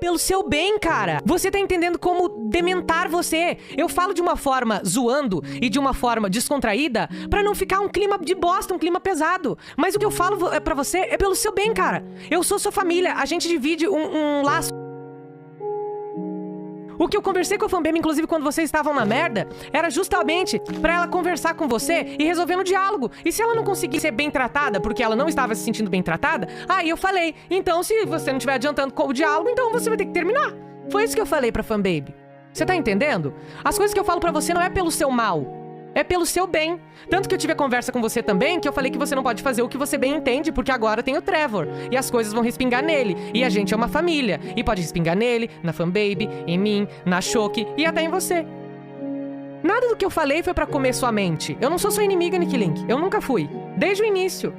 pelo seu bem, cara. Você tá entendendo como dementar você. Eu falo de uma forma zoando e de uma forma descontraída pra não ficar um clima de bosta, um clima pesado. Mas o que eu falo pra você é pelo seu bem, cara. Eu sou sua família, a gente divide um laço. O que eu conversei com a Fanbem, inclusive quando vocês estavam na merda, era justamente pra ela conversar com você e resolver no diálogo. E se ela não conseguir ser bem tratada, porque ela não estava se sentindo bem tratada, aí eu falei, então se você não estiver adiantando com o diálogo, então você vai ter que terminar. Foi isso que eu falei pra Fanbaby. Você tá entendendo? As coisas que eu falo pra você não é pelo seu mal. É pelo seu bem. Tanto que eu tive a conversa com você também, que eu falei que você não pode fazer o que você bem entende, porque agora tem o Trevor. E as coisas vão respingar nele. E a gente é uma família. E pode respingar nele, na Fanbaby, em mim, na Choki e até em você. Nada do que eu falei foi pra comer sua mente. Eu não sou sua inimiga, Nick Link. Eu nunca fui. Desde o início.